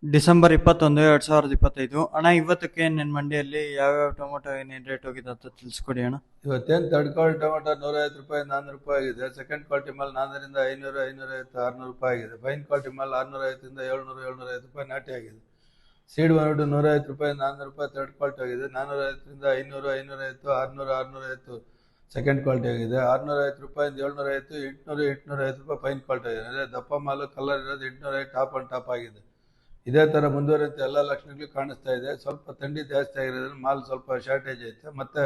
December 21, 2025 ಅಣ್ಣ. ಇವತ್ತಕ್ಕೆ ನನ್ನ ಮಂಡಿಯಲ್ಲಿ ಯಾವ್ಯಾವ ಟೊಮೊಟೊ ಏನೇನು ರೇಟ್ ಹೋಗಿದೆ ಅಂತ ತಿಳಿಸ್ಕೊಡಿ ಅಣ್ಣ. ಇವತ್ತೇನು ಥರ್ಡ್ ಕ್ವಾಲಿಟಿ ಟೊಮೆಟೊ 150 ರೂಪಾಯಿ 400 ರೂಪಾಯಿ ಆಗಿದೆ. ಸೆಕೆಂಡ್ ಕ್ವಾಲಿಟಿ ಮಾಲ್ 400ರಿಂದ 500, 550, 600 ರೂಪಾಯಿ ಆಗಿದೆ. ಫೈನ್ ಕ್ವಾಲಿಟಿ ಮಾಲ್ 650ರಿಂದ 700, 750 ರೂಪಾಯಿ ನಾಟಿ ಆಗಿದೆ. ಸೀಡ್ ಬಂದ್ಬಿಟ್ಟು 150 ರೂಪಾಯಿ 400 ರೂಪಾಯಿ ಥರ್ಡ್ ಕ್ವಾಲಿಟಿ ಆಗಿದೆ. 450ರಿಂದ 500, 550, 600, 650 ಸೆಕೆಂಡ್ ಕ್ವಾಲಿಟಿ ಆಗಿದೆ. 650 ರೂಪಾಯಿಂದ 750, 800, 850 ರೂಪಾಯಿ ಫೈನ್ ಕ್ವಾಲಿಟಿ ಆಗಿದೆ. ಅಂದರೆ ದಪ್ಪ ಮಾಲು ಕಲರ್ ಇರೋದು 850 ಟಾಪ್ ಆನ್ ಟಾಪ್ ಆಗಿದೆ. ಇದೇ ಥರ ಮುಂದುವರಿಯುತ್ತೆ ಎಲ್ಲ ಲಕ್ಷಣಗಳು ಕಾಣಿಸ್ತಾ ಇದೆ. ಸ್ವಲ್ಪ ಥಂಡಿ ಜಾಸ್ತಿ ಆಗಿರೋದ್ರಿಂದ ಮಾಲ್ ಸ್ವಲ್ಪ ಶಾರ್ಟೇಜ್ ಐತೆ. ಮತ್ತು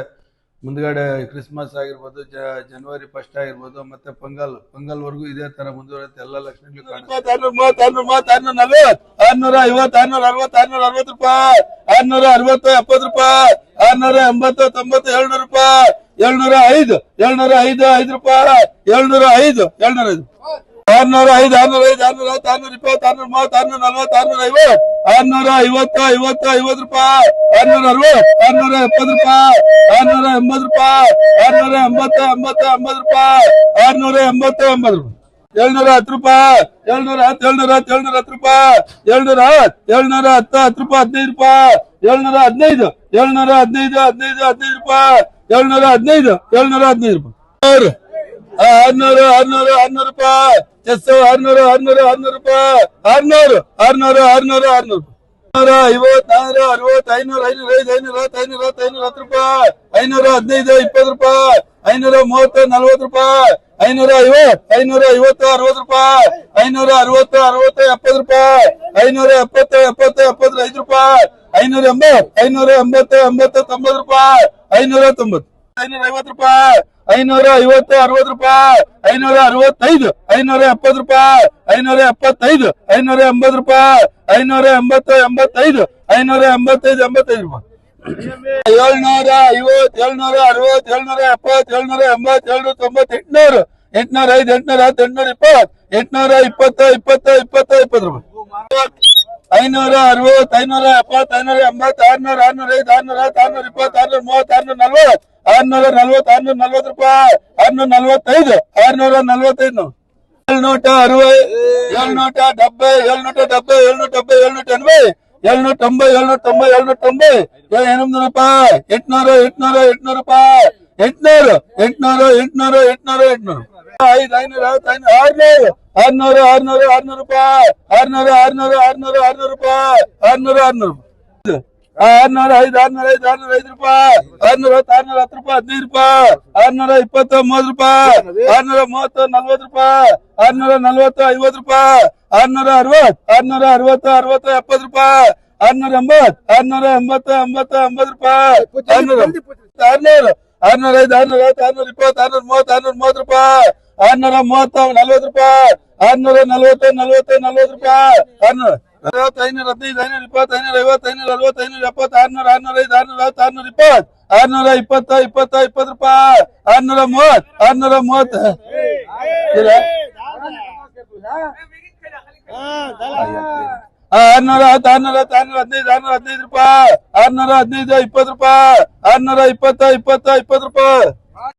ಮುಂದ್ಗಡೆ ಕ್ರಿಸ್ಮಸ್ ಆಗಿರ್ಬೋದು, ಜನವರಿ 1 ಆಗಿರ್ಬೋದು, ಮತ್ತೆ ಪೊಂಗಲ್ವರೆಗೂ ಇದೇ ಥರ ಮುಂದುವರಿಯುತ್ತೆ ಎಲ್ಲ ಲಕ್ಷಣಗಳು ಕಾಣಿಸ್ತಾ ಇದೆ. 650, 660 ರೂಪಾಯಿ, 660, 70 ರೂಪಾಯಿ, 680, 90, 700 ರೂಪಾಯಿ, 705, 5 ರೂಪಾಯಿ, 705, 705, 605, 605, 620, 630, 640, 650, 650, 50 ರೂಪಾಯಿ, 660, 670 ರೂಪಾಯಿ, 680 ರೂಪಾಯಿ, 680, 80, 80 ರೂಪಾಯಿ, 680, 80 ರೂಪಾಯಿ, 710 ರೂಪಾಯಿ, 710, 710 ರೂಪಾಯಿ, 710, 710 ರೂಪಾಯಿ, 15 ರೂಪಾಯಿ, 715, 715, 15, 15 ರೂಪಾಯಿ, 715, 715 ರೂಪಾಯಿ, 600, 600, 600 ರೂಪಾಯಿ, 600, 600, 600 ರೂಪಾಯಿ, 600, 600, 600, 600 ರೂಪಾಯಿ, 550, 560, 505, 510, 510 ರೂಪಾಯಿ, 515, 20 ರೂಪಾಯಿ, 530, 40 ರೂಪಾಯಿ, 550, 550, 60 ರೂಪಾಯಿ, 560, 60, 70 ರೂಪಾಯಿ, 570, 70, 75 ರೂಪಾಯಿ, 580, 580, 80, 90 ರೂಪಾಯಿ, 590, 550 ರೂಪಾಯಿ, 550, 60 ರೂಪಾಯಿ, 565, 570 ರೂಪಾಯಿ, 575, 580 ರೂಪಾಯಿ, 580, 85, 585, 85 ರೂಪಾಯಿ, 750, 760, 770, 780, 790, 800, 805, 810, 820, 820, 20, 20, 20 ರೂಪಾಯಿ, 560, 570, 580, 600, 605, 600, 620, 630, 640, 640 ರೂಪಾಯಿ, 645, 645, 760, 770, 770, 770, 780, 790, 790 ರೂಪಾಯಿ, 800, 800, 800 ರೂಪಾಯಿ, 800, 800, 800, 800, 800, 500, 600, 600, 600 ರೂಪಾಯಿ, 600, 600, 600, 600 ರೂಪಾಯಿ, 600, 600 ರೂಪಾಯಿ, 605, 605, 605 ರೂಪಾಯಿ, 610, 610 ರೂಪಾಯಿ, 15 ರೂಪಾಯಿ, 620, 30 ರೂಪಾಯಿ, 630, 40 ರೂಪಾಯಿ, 640, 50 ರೂಪಾಯಿ, 660, 660, 60, 70 ರೂಪಾಯಿ, 680, 680, 80, 80 ರೂಪಾಯಿ, 600, 600, 605, 620, 630, 630 ರೂಪಾಯಿ, 630, 40 ರೂಪಾಯಿ, 640, 40, 40 ರೂಪಾಯಿ, 515, 520, 550, 560, 570, 605, 620, 20, 20 ರೂಪಾಯಿ, 630, 630, 610, 615 ರೂಪಾಯಿ, 615, 20 ರೂಪಾಯಿ, 620, 20, 20 ರೂಪಾಯಿ,